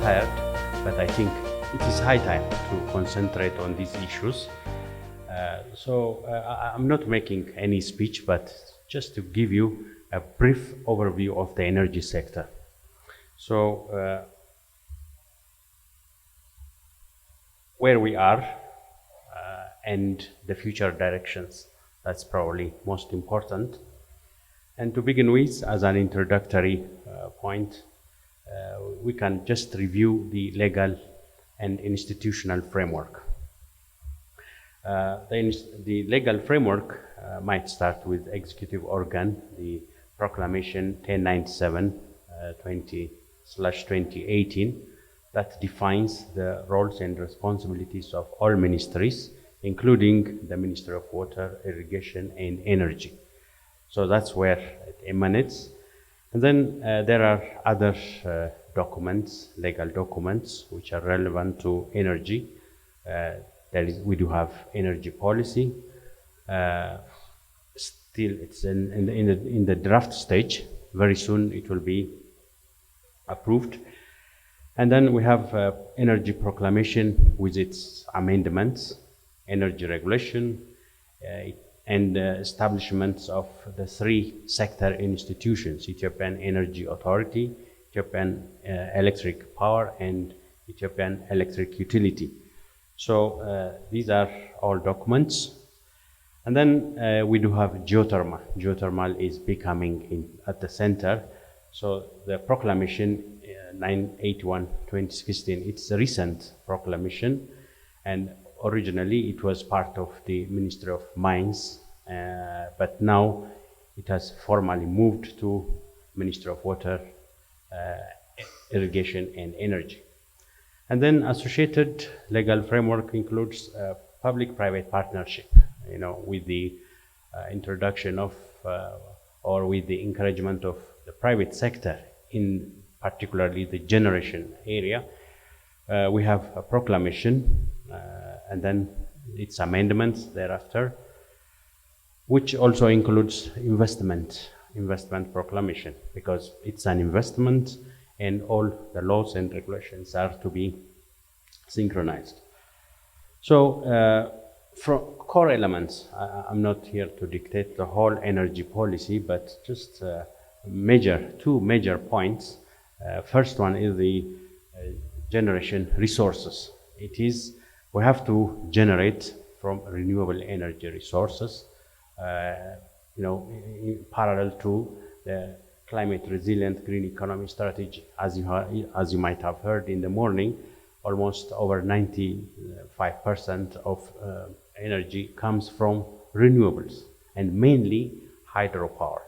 tired, but I think it is high time to concentrate on these issues. I'm not making any speech, but just to give you a brief overview of the energy sector. Where we are and the future directions, that's probably most important. And to begin with, as an introductory point, we can just review the legal and institutional framework. The legal framework might start with executive organ, the Proclamation 1097/2018, that defines the roles and responsibilities of all ministries, including the Ministry of Water, Irrigation, and Energy. So that's where it emanates. And then there are other documents, legal documents, which are relevant to energy. We do have energy policy. Still, it's in the draft stage. Very soon it will be approved. And then we have Energy Proclamation with its amendments, energy regulation, and establishments of the three sector institutions: Ethiopian Energy Authority, Ethiopian Electric Power, and Ethiopian Electric Utility. So these are all documents. And then we do have geothermal. Geothermal is becoming at the center. So the proclamation 981/2016, it's a recent proclamation, and originally it was part of the Ministry of Mines, but now it has formally moved to Ministry of Water, Irrigation, and Energy. And then associated legal framework includes public-private partnership, with the introduction of or with the encouragement of the private sector in particularly the generation area. We have a proclamation and then its amendments thereafter, which also includes investment proclamation, because it's an investment and all the laws and regulations are to be synchronized. So from core elements, I'm not here to dictate the whole energy policy, but just two major points. First one is the generation resources. We have to generate from renewable energy resources, in parallel to the climate resilient green economy strategy. As you might have heard in the morning, almost over 95% of energy comes from renewables, and mainly hydropower.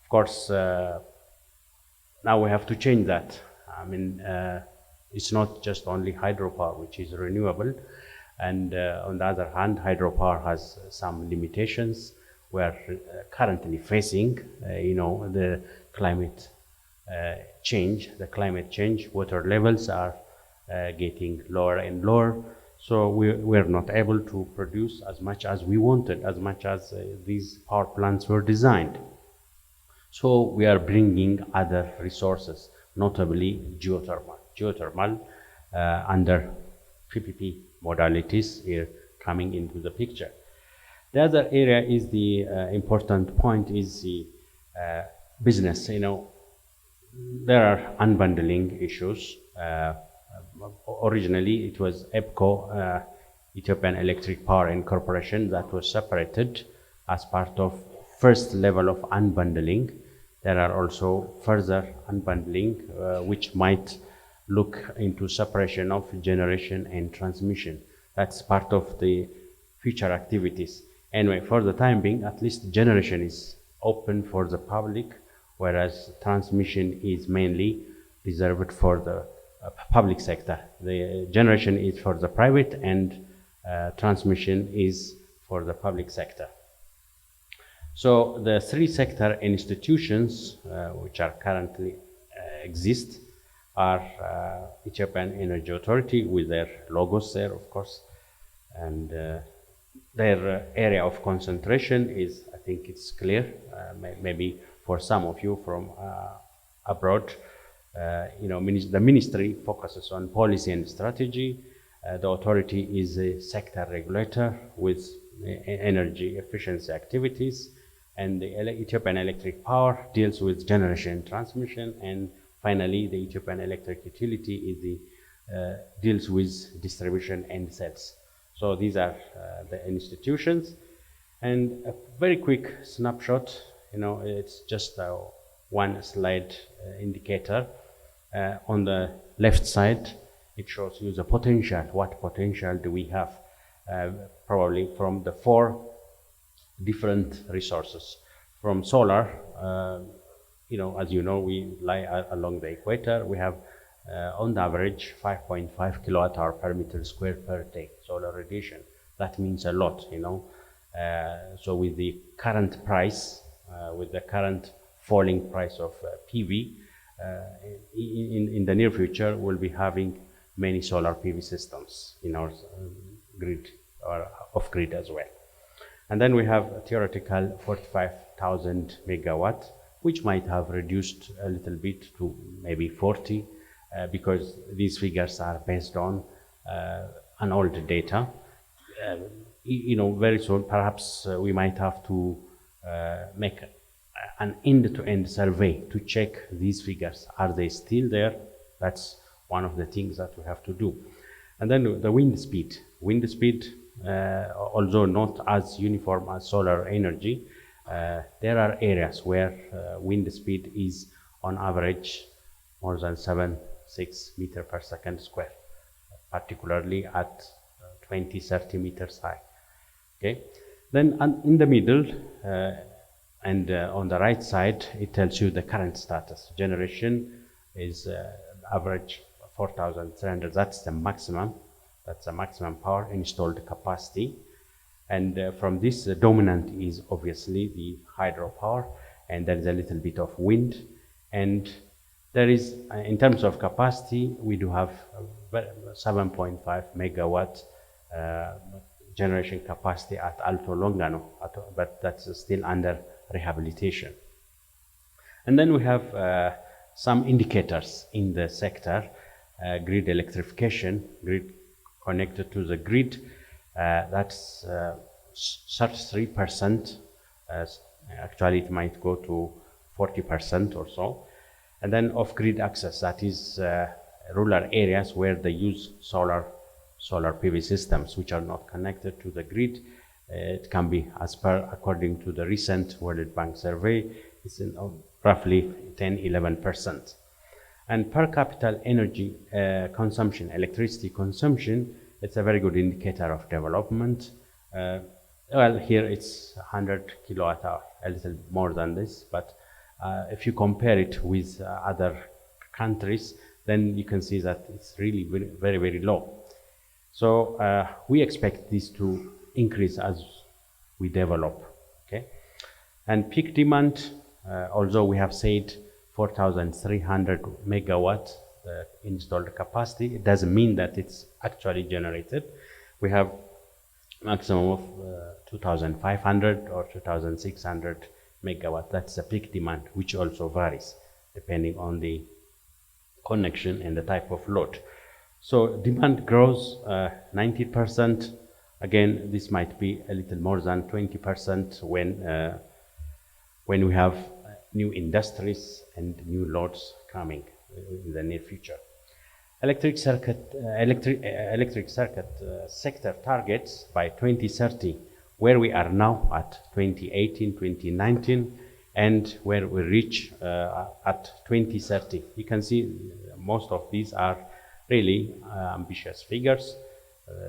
Of course, now we have to change that. It's not just only hydropower which is renewable, and on the other hand, hydropower has some limitations. We are currently facing, the climate change. Water levels are getting lower and lower, so we're not able to produce as much as we wanted, as much as these power plants were designed. So we are bringing other resources, notably geothermal under PPP modalities here coming into the picture. The other area is the important point is the business. There are unbundling issues. Originally, it was EPCO, Ethiopian Electric Power and Corporation, that was separated as part of first level of unbundling. There are also further unbundling, which might look into separation of generation and transmission. That's part of the future activities. Anyway, for the time being, at least generation is open for the public, whereas transmission is mainly reserved for the public sector. The generation is for the private, and transmission is for the public sector. So the three sector institutions which are currently exist are Ethiopian Energy Authority, with their logos there, of course, and their area of concentration is, I think it's clear, maybe for some of you from abroad, The ministry focuses on policy and strategy. The authority is a sector regulator with energy efficiency activities, and the Ethiopian Electric Power deals with generation transmission, and finally the Ethiopian Electric Utility is deals with distribution and sales. So these are the institutions. And a very quick snapshot, it's just one slide indicator. On the left side, it shows you the potential. What potential do we have? Probably from the 4 different resources. From solar, as you know, we lie along the equator. We have, on average, 5.5 kilowatt hour per meter square per day solar radiation. That means a lot, So with the current price, with the current falling price of PV, in the near future, we'll be having many solar PV systems in our grid or off-grid as well. And then we have a theoretical 45,000 megawatt, which might have reduced a little bit to maybe 40, because these figures are based on an old data. Very soon, perhaps we might have to make an end-to-end survey to check these figures. Are they still there? That's one of the things that we have to do. And then the wind speed. Wind speed, although not as uniform as solar energy, there are areas where wind speed is on average more than 6 meters per second square, particularly at 20-30 meters high. Okay. Then in the middle and on the right side, it tells you the current status. Generation is average 4,300. That's the maximum. That's the maximum power installed capacity. And from this, the dominant is obviously the hydropower, and there is a little bit of wind. And there is, in terms of capacity, we do have 7.5 megawatt generation capacity at Alto Longano, but that's still under rehabilitation. And then we have some indicators in the sector. Grid electrification, grid connected to the grid, that's 33%. Actually, it might go to 40% or so. And then off-grid access, that is rural areas where they use solar PV systems which are not connected to the grid. It can be, according to the recent World Bank survey, it's in roughly 10-11%. And per capita energy consumption, electricity consumption, it's a very good indicator of development. Well, here it's 100 kilowatt hour, a little more than this, but if you compare it with other countries, then you can see that it's really very, very low. So we expect this to increase as we develop. Okay, and peak demand, although we have said 4,300 megawatt installed capacity, it doesn't mean that it's actually generated. We have maximum of 2,500 or 2,600 megawatt. That's the peak demand, which also varies depending on the connection and the type of load. So demand grows 90%. Again, this might be a little more than 20% when we have new industries and new loads coming in the near future. Electric circuit sector targets by 2030, where we are now at 2018, 2019, and where we reach at 2030. You can see most of these are really ambitious figures.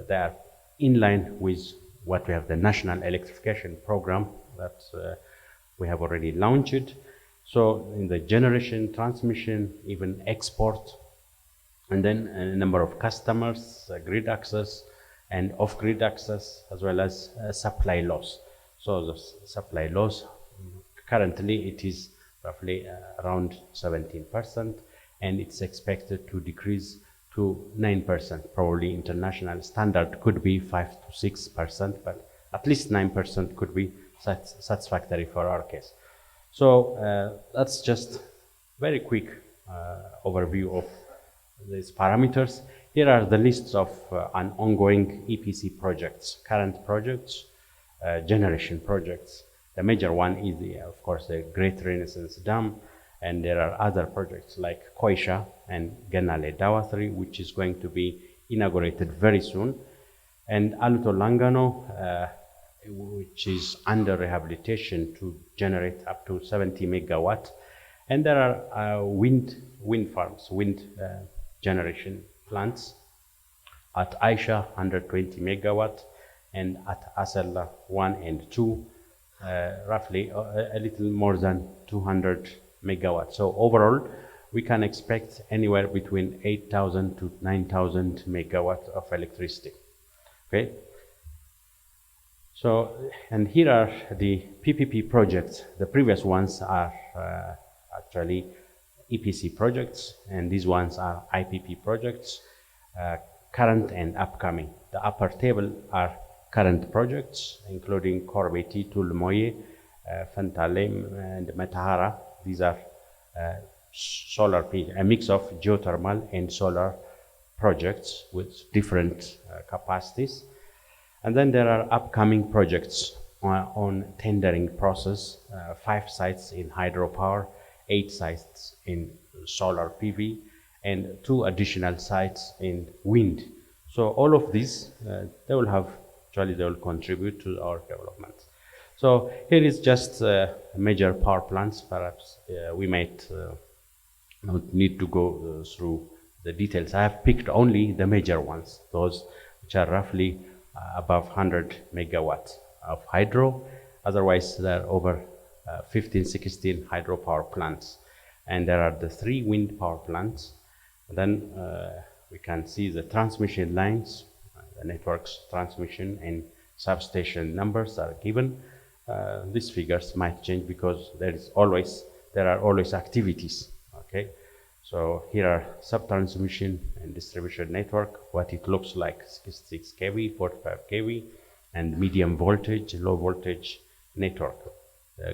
They are in line with what we have, the National Electrification Program that we have already launched. So in the generation, transmission, even export, and then a number of customers, grid access and off-grid access, as well as supply loss. So the supply loss, currently it is roughly around 17%, and it's expected to decrease to 9%. Probably international standard could be 5 to 6%, but at least 9% could be satisfactory for our case. So that's just very quick overview of these parameters. Here are the lists of an ongoing EPC projects, current projects, generation projects. The major one is, of course, the Great Renaissance Dam, and there are other projects like Koisha and Ganale Dawa 3, which is going to be inaugurated very soon, and Aluto Langano, which is under rehabilitation to generate up to 70 megawatt. And there are wind farms, generation plants at Aisha 120 megawatt, and at Asella 1 and 2, roughly a little more than 200 megawatt. So overall, we can expect anywhere between 8,000 to 9,000 megawatt of electricity. Okay. So, and here are the PPP projects. The previous ones are actually EPC projects, and these ones are IPP projects, current and upcoming. The upper table are current projects, including Korbeti, Tulmoye, Fantalem, and Matahara. These are solar, a mix of geothermal and solar projects with different capacities. And then there are upcoming projects on tendering process, 5 sites in hydropower, 8 sites in solar PV, and 2 additional sites in wind. So all of these, they will contribute to our development. So here is just major power plants. Perhaps we might not need to go through the details. I have picked only the major ones, those which are roughly above 100 megawatts of hydro. Otherwise, there are over 15, 16 hydropower plants. And there are the 3 wind power plants. And then we can see the transmission lines, the network's transmission and substation numbers are given. These figures might change because there are always activities. Okay, so here are sub-transmission and distribution network, what it looks like: 66 kV, 45 kV, and medium voltage, low voltage network,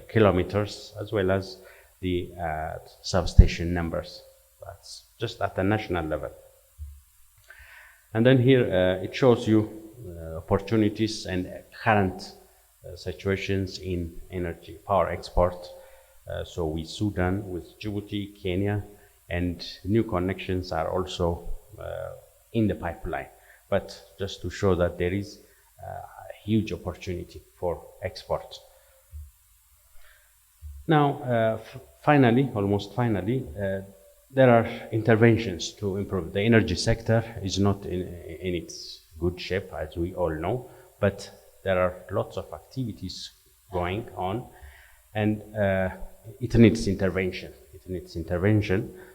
kilometers, as well as the substation numbers. That's just at the national level. And then here it shows you opportunities and current situations in energy power export. So with Sudan, with Djibouti, Kenya, and new connections are also in the pipeline. But just to show that there is a huge opportunity for export. Now, almost finally, there are interventions to improve. The energy sector is not in its good shape, as we all know, but there are lots of activities going on, and it needs intervention.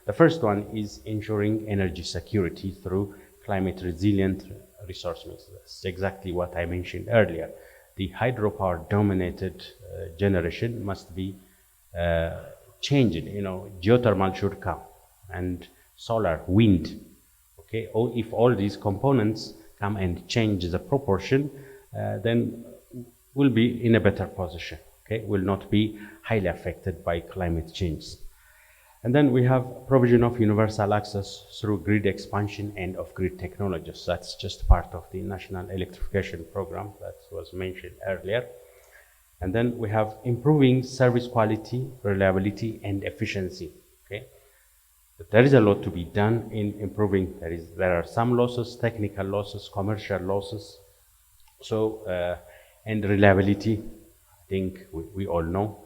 The first one is ensuring energy security through climate resilient resource mix. That's exactly what I mentioned earlier. The hydropower dominated generation must be changed. Geothermal should come, and solar, wind. Okay, if all these components come and change the proportion, then we'll be in a better position. Okay, will not be highly affected by climate change. And then we have provision of universal access through grid expansion and off-grid technologies. That's just part of the National Electrification Program that was mentioned earlier. And then we have improving service quality, reliability, and efficiency. Okay, but there is a lot to be done in improving. There are some losses, technical losses, commercial losses. So, and reliability, I think we all know.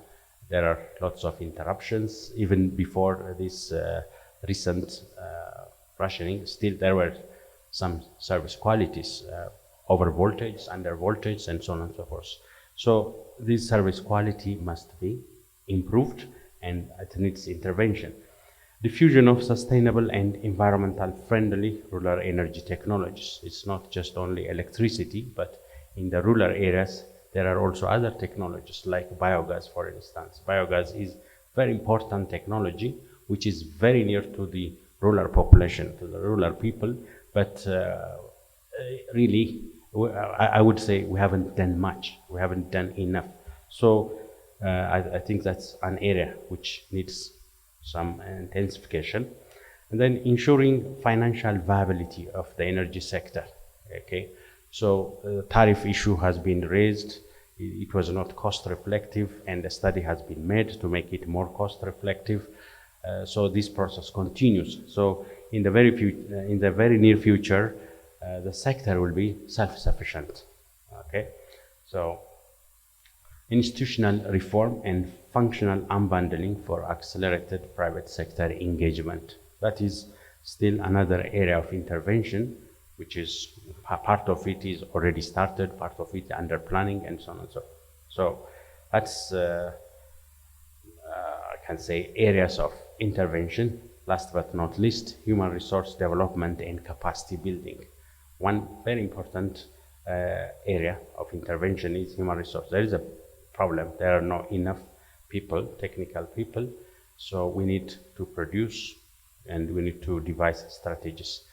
There are lots of interruptions. Even before this recent rationing, still there were some service qualities, over voltage, under voltage, and so on and so forth. So this service quality must be improved, and it needs intervention. Diffusion of sustainable and environmental friendly rural energy technologies. It's not just only electricity, but in the rural areas, there are also other technologies like biogas, for instance. Biogas is very important technology, which is very near to the rural population, to the rural people, but really, I would say we haven't done much. We haven't done enough. So I think that's an area which needs some intensification, and then ensuring financial viability of the energy sector. Okay, so the tariff issue has been raised. It was not cost reflective, and a study has been made to make it more cost reflective. So this process continues. So in the very near future, the sector will be self-sufficient. Okay, so institutional reform and functional unbundling for accelerated private sector engagement. That is still another area of intervention, which is part of it is already started, part of it under planning, and so on and so forth. So that's I can say areas of intervention. Last but not least, human resource development and capacity building. One very important area of intervention is human resource. There is a problem. There are not enough people, technical people. So we need to produce and we need to devise strategies.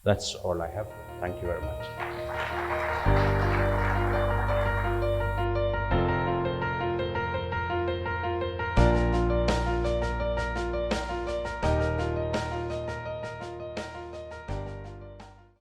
That's all I have. Thank you very much.